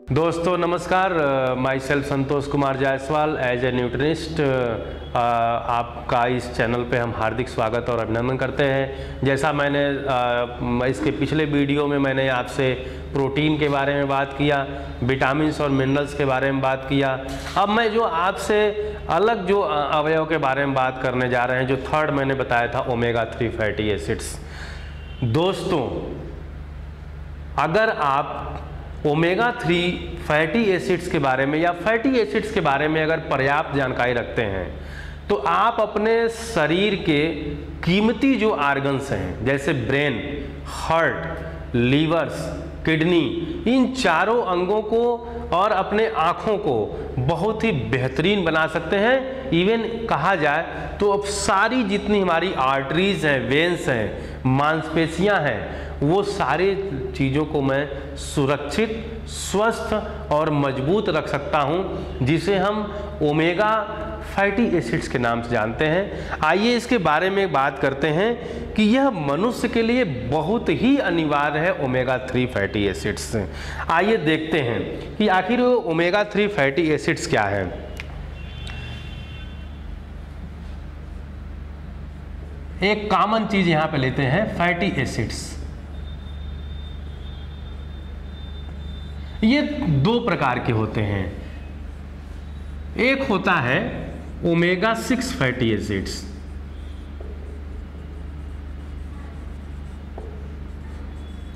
दोस्तों नमस्कार, myself Santosh Kumar Jaiswal as a nutritionist आपका इस चैनल पे हम हार्दिक स्वागत और अभिनंदन करते हैं। जैसा मैंने इसके पिछले वीडियो में मैंने आपसे प्रोटीन के बारे में बात किया, विटामिन्स और मिनरल्स के बारे में बात किया। अब मैं जो आपसे अलग जो अवयव के बारे में बात करने जा रहे हैं, जो थर्ड मैंने बताया था ओमेगा 3 फैटी एसिड्स। दोस्तों अगर आप ओमेगा 3 फैटी एसिड्स के बारे में या फैटी एसिड्स के बारे में अगर पर्याप्त जानकारी रखते हैं तो आप अपने शरीर के कीमती जो आर्गन्स हैं जैसे ब्रेन, हार्ट, लीवर्स, किडनी, इन चारों अंगों को और अपने आँखों को बहुत ही बेहतरीन बना सकते हैं। इवन कहा जाए तो अब सारी जितनी हमारी आर्टरीज हैं, वेन्स हैं, मांसपेशियां हैं, वो सारी चीज़ों को मैं सुरक्षित, स्वस्थ और मजबूत रख सकता हूं, जिसे हम ओमेगा फैटी एसिड्स के नाम से जानते हैं। आइए इसके बारे में बात करते हैं कि यह मनुष्य के लिए बहुत ही अनिवार्य है ओमेगा 3 फैटी एसिड्स। आइए देखते हैं कि आखिर वो ओमेगा 3 फैटी एसिड्स क्या है। एक कॉमन चीज यहां पे लेते हैं, फैटी एसिड्स। ये दो प्रकार के होते हैं। एक होता है omega 6 fatty acids,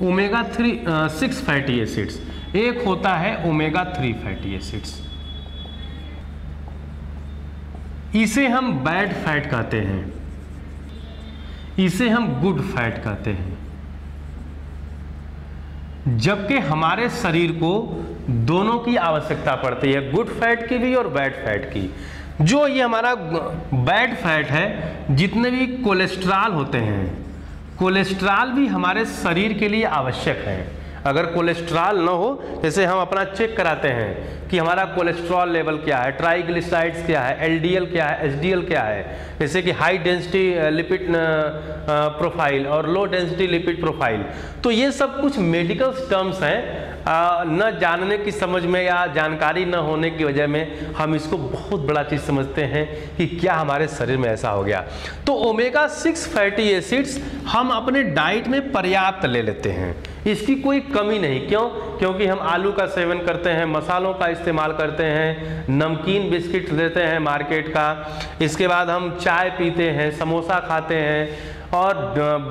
omega 6 fatty acids. एक होता है ओमेगा 3 फैटी एसिड्स। इसे हम बैड फैट कहते हैं, इसे हम गुड फैट कहते हैं। जबकि हमारे शरीर को दोनों की आवश्यकता पड़ती है, गुड फैट की भी और बैड फैट की। जो ये हमारा बैड फैट है, जितने भी कोलेस्ट्रॉल होते हैं, कोलेस्ट्रॉल भी हमारे शरीर के लिए आवश्यक है। अगर कोलेस्ट्रॉल ना हो, जैसे हम अपना चेक कराते हैं कि हमारा कोलेस्ट्रॉल लेवल क्या है, ट्राइग्लिसराइड्स क्या है, एलडीएल क्या है, एचडीएल क्या है, जैसे कि हाई डेंसिटी लिपिड प्रोफाइल और लो डेंसिटी लिपिड प्रोफाइल, तो ये सब कुछ मेडिकल टर्म्स हैं। न जानने की समझ में या जानकारी न होने की वजह में हम इसको बहुत बड़ा चीज़ समझते हैं कि क्या हमारे शरीर में ऐसा हो गया। तो ओमेगा 6 फैटी एसिड्स हम अपने डाइट में पर्याप्त ले लेते हैं, इसकी कोई कमी नहीं। क्यों? क्योंकि हम आलू का सेवन करते हैं, मसालों का इस्तेमाल करते हैं, नमकीन बिस्किट लेते हैं मार्केट का, इसके बाद हम चाय पीते हैं, समोसा खाते हैं और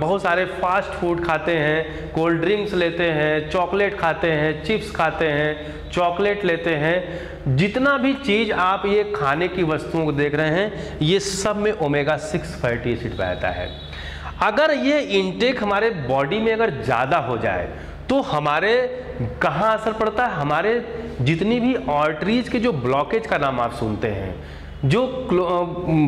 बहुत सारे फास्ट फूड खाते हैं, कोल्ड ड्रिंक्स लेते हैं, चॉकलेट खाते हैं, चिप्स खाते हैं, चॉकलेट लेते हैं। जितना भी चीज़ आप ये खाने की वस्तुओं को देख रहे हैं, ये सब में ओमेगा 6 फैटी एसिड रहता है। अगर ये इनटेक हमारे बॉडी में अगर ज़्यादा हो जाए तो हमारे कहाँ असर पड़ता है? हमारे जितनी भी आर्टरीज के जो ब्लॉकेज का नाम आप सुनते हैं, जो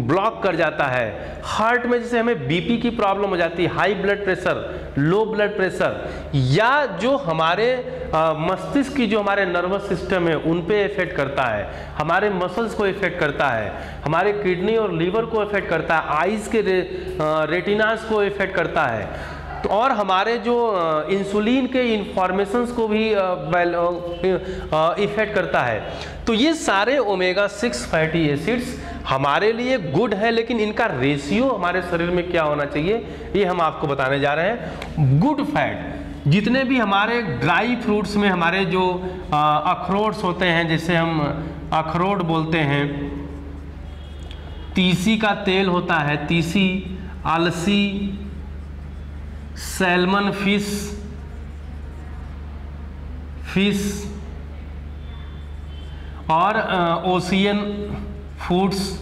ब्लॉक कर जाता है हार्ट में, जैसे हमें बीपी की प्रॉब्लम हो जाती है, high blood pressure, low blood pressure, या जो हमारे मस्तिष्क की जो हमारे नर्वस सिस्टम है उन पे इफेक्ट करता है, हमारे मसल्स को इफेक्ट करता है, हमारे किडनी और लीवर को इफेक्ट करता है, आइज के रेटिनास को इफेक्ट करता है, तो और हमारे जो इंसुलिन के इंफॉर्मेशंस को भी इफेक्ट करता है। तो ये सारे ओमेगा 6 फैटी एसिड्स हमारे लिए गुड है, लेकिन इनका रेशियो हमारे शरीर में क्या होना चाहिए ये हम आपको बताने जा रहे हैं। गुड फैट, जितने भी हमारे ड्राई फ्रूट्स में हमारे जो अखरोट्स होते हैं, जैसे हम अखरोट बोलते हैं, तीसी का तेल होता है, तीसी, अलसी, सैल्मन फिश और ओशियन फूड्स,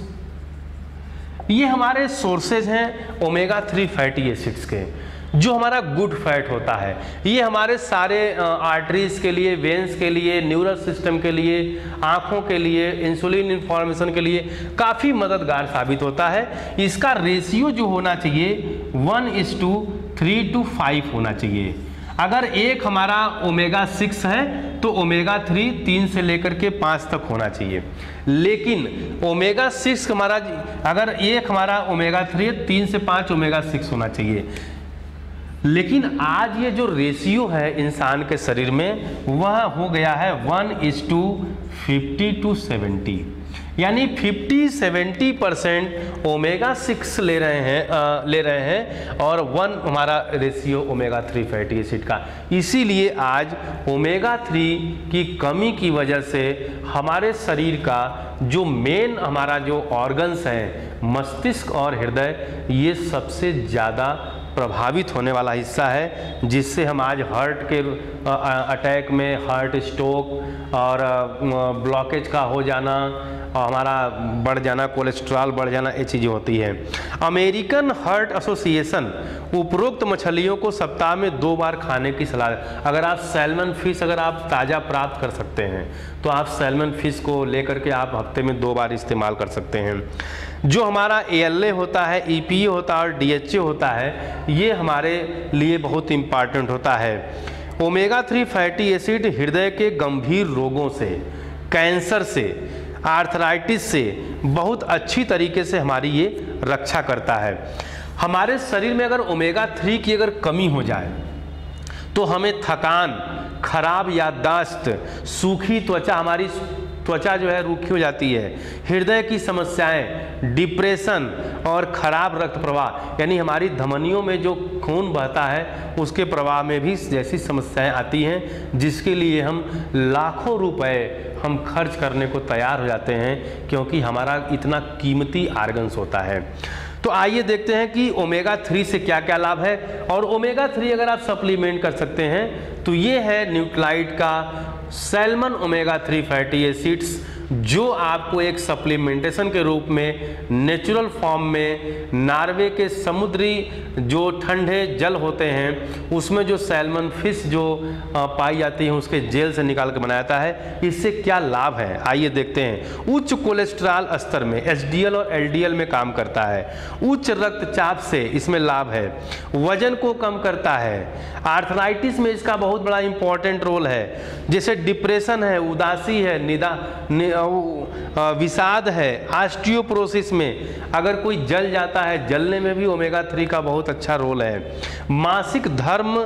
ये हमारे सोर्सेज हैं ओमेगा 3 फैटी एसिड्स के, जो हमारा गुड फैट होता है। ये हमारे सारे आर्टरीज के लिए, वेन्स के लिए, न्यूरल सिस्टम के लिए, आँखों के लिए, इंसुलिन इन्फॉर्मेशन के लिए काफ़ी मददगार साबित होता है। इसका रेशियो जो होना चाहिए 1:3:5 होना चाहिए। अगर एक हमारा ओमेगा 6 है तो ओमेगा 3 3 से लेकर के 5 तक होना चाहिए। लेकिन ओमेगा 6 हमारा, अगर एक हमारा ओमेगा 3 है, 3 से 5 ओमेगा 6 होना चाहिए। लेकिन आज ये जो रेशियो है इंसान के शरीर में वह हो गया है 1:50-70, यानी 50-70% ओमेगा 6 ले रहे हैं और 1 हमारा रेशियो ओमेगा 3 फैटी एसिड का। इसीलिए आज ओमेगा 3 की कमी की वजह से हमारे शरीर का जो मेन हमारा जो ऑर्गन्स हैं, मस्तिष्क और हृदय, ये सबसे ज़्यादा प्रभावित होने वाला हिस्सा है, जिससे हम आज हार्ट के अटैक में, हार्ट स्ट्रोक और ब्लॉकेज का हो जाना, हमारा बढ़ जाना, कोलेस्ट्रॉल बढ़ जाना, ये चीज़ें होती हैं। अमेरिकन हार्ट एसोसिएशन उपरोक्त मछलियों को सप्ताह में 2 बार खाने की सलाह। अगर आप सैल्मन फिश अगर आप ताज़ा प्राप्त कर सकते हैं तो आप सैल्मन फिश को लेकर के आप हफ्ते में 2 बार इस्तेमाल कर सकते हैं। जो हमारा ALA होता है, EPA होता है और DHA होता है, ये हमारे लिए बहुत इम्पॉर्टेंट होता है। ओमेगा 3 फैटी एसिड हृदय के गंभीर रोगों से, कैंसर से, आर्थराइटिस से बहुत अच्छी तरीके से हमारी ये रक्षा करता है। हमारे शरीर में अगर ओमेगा 3 की अगर कमी हो जाए तो हमें थकान, खराब याददाश्त, सूखी त्वचा, हमारी त्वचा जो है रूखी हो जाती है, हृदय की समस्याएं, डिप्रेशन और खराब रक्त प्रवाह, यानी हमारी धमनियों में जो खून बहता है उसके प्रवाह में भी जैसी समस्याएं आती हैं, जिसके लिए हम लाखों रुपए हम खर्च करने को तैयार हो जाते हैं, क्योंकि हमारा इतना कीमती आर्गन्स होता है। तो आइए देखते हैं कि ओमेगा 3 से क्या क्या लाभ है। और ओमेगा 3 अगर आप सप्लीमेंट कर सकते हैं तो ये है न्यूक्लाइड का सैल्मन ओमेगा 3 फैटी एसिड्स, जो आपको एक सप्लीमेंटेशन के रूप में नेचुरल फॉर्म में नॉर्वे के समुद्री जो ठंडे जल होते हैं उसमें जो सैल्मन फिश जो पाई जाती है उसके जेल से निकाल के बनाया जाता है। इससे क्या लाभ है आइए देखते हैं। उच्च कोलेस्ट्रॉल स्तर में HDL और LDL में काम करता है। उच्च रक्तचाप से इसमें लाभ है। वजन को कम करता है। आर्थराइटिस में इसका बहुत बड़ा इंपॉर्टेंट रोल है। जैसे डिप्रेशन है, उदासी है, विषाद है, ऑस्टियोपोरोसिस में अगर कोई जल जाता है, जलने में भी ओमेगा 3 का बहुत अच्छा रोल है। मासिक धर्म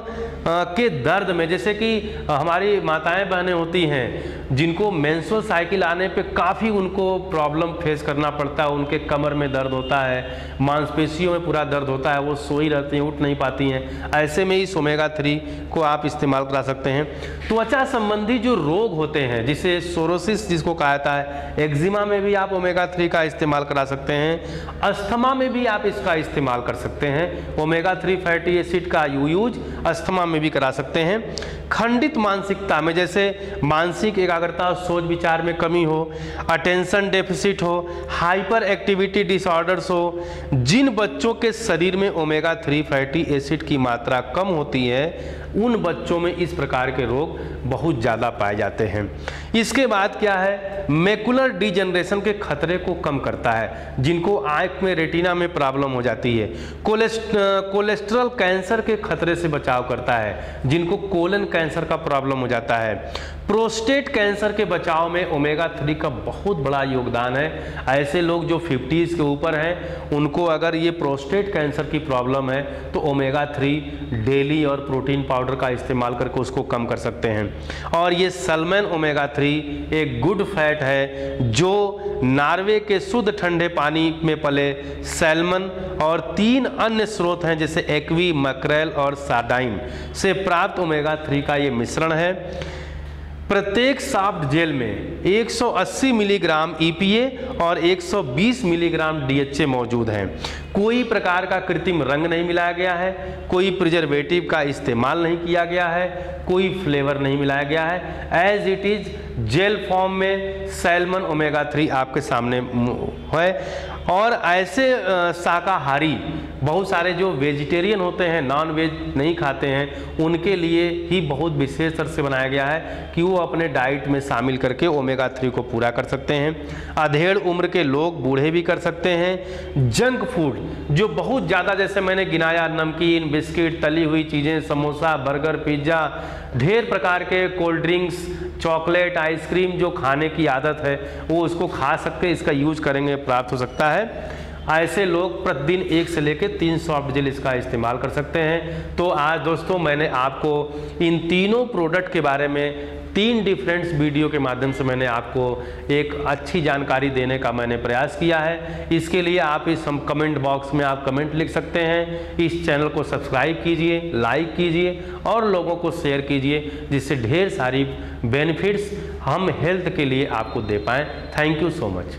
के दर्द में, जैसे कि हमारी माताएं बहनें होती हैं जिनको मेंस्ट्रुअल साइकिल आने पे काफ़ी उनको प्रॉब्लम फेस करना पड़ता है, उनके कमर में दर्द होता है, मांसपेशियों में पूरा दर्द होता है, वो सोई रहती हैं, उठ नहीं पाती हैं, ऐसे में इस ओमेगा 3 को आप इस्तेमाल करा सकते हैं। त्वचा संबंधी जो रोग होते हैं, जिसे सोरोसिस जिसको कहा जाता है, एक्जिमा में भी आप ओमेगा 3 का इस्तेमाल करा सकते हैं। अस्थमा में भी आप इसका इस्तेमाल कर सकते हैं। ओमेगा 3 फैटी एसिड का यूज अस्थमा में भी करा सकते हैं। खंडित मानसिकता में, जैसे मानसिक एकाग्रता, सोच विचार में कमी हो, अटेंशन डेफिसिट हो, हाइपर एक्टिविटी डिसऑर्डर्स हो, जिन बच्चों के शरीर में ओमेगा 3 फैटी एसिड की मात्रा कम होती है उन बच्चों में इस प्रकार के रोग बहुत ज़्यादा पाए जाते हैं। इसके बाद क्या है, मैकुलर डिजेनरेशन के खतरे को कम करता है, जिनको आंख में, रेटिना में प्रॉब्लम हो जाती है। कोलेस्ट्रॉल कैंसर के खतरे से बचाव करता है, जिनको कोलन कैंसर का प्रॉब्लम हो जाता है। प्रोस्टेट कैंसर के बचाव में ओमेगा 3 का बहुत बड़ा योगदान है। ऐसे लोग जो 50s के ऊपर हैं उनको अगर ये प्रोस्टेट कैंसर की प्रॉब्लम है तो ओमेगा 3 डेली और प्रोटीन पाउडर का इस्तेमाल करके उसको कम कर सकते हैं। और ये सैल्मन ओमेगा 3 एक गुड फैट है जो नॉर्वे के शुद्ध ठंडे पानी में पले सैल्मन और 3 अन्य स्रोत हैं जैसे एक्वी, मैक्रेल और सार्डाइन से प्राप्त ओमेगा 3 का ये मिश्रण है। प्रत्येक सॉफ्ट जेल में 180 मिलीग्राम EPA और 120 मिलीग्राम DHA मौजूद हैं। कोई प्रकार का कृत्रिम रंग नहीं मिलाया गया है, कोई प्रिजर्वेटिव का इस्तेमाल नहीं किया गया है, कोई फ्लेवर नहीं मिलाया गया है। As it is gel form में सैल्मन ओमेगा 3 आपके सामने है। और ऐसे शाकाहारी बहुत सारे जो वेजिटेरियन होते हैं, नॉन वेज नहीं खाते हैं, उनके लिए ही बहुत विशेष तरह से बनाया गया है कि वो अपने डाइट में शामिल करके ओमेगा 3 को पूरा कर सकते हैं। अधेड़ उम्र के लोग, बूढ़े भी कर सकते हैं। जंक फूड जो बहुत ज़्यादा, जैसे मैंने गिनाया, नमकीन, बिस्किट, तली हुई चीज़ें, समोसा, बर्गर, पिज्ज़ा, ढेर प्रकार के कोल्ड ड्रिंक्स, चॉकलेट, आइसक्रीम जो खाने की आदत है वो उसको खा सकते हैं, इसका यूज करेंगे प्राप्त हो सकता है। ऐसे लोग प्रतिदिन 1 से लेकर 3 सॉफ्ट जेल इसका इस्तेमाल कर सकते हैं। तो आज दोस्तों मैंने आपको इन तीनों प्रोडक्ट के बारे में 3 डिफरेंट वीडियो के माध्यम से मैंने आपको एक अच्छी जानकारी देने का मैंने प्रयास किया है। इसके लिए आप इस कमेंट बॉक्स में आप कमेंट लिख सकते हैं। इस चैनल को सब्सक्राइब कीजिए, लाइक कीजिए और लोगों को शेयर कीजिए, जिससे ढेर सारी बेनिफिट्स हम हेल्थ के लिए आपको दे पाएँ। Thank you so much.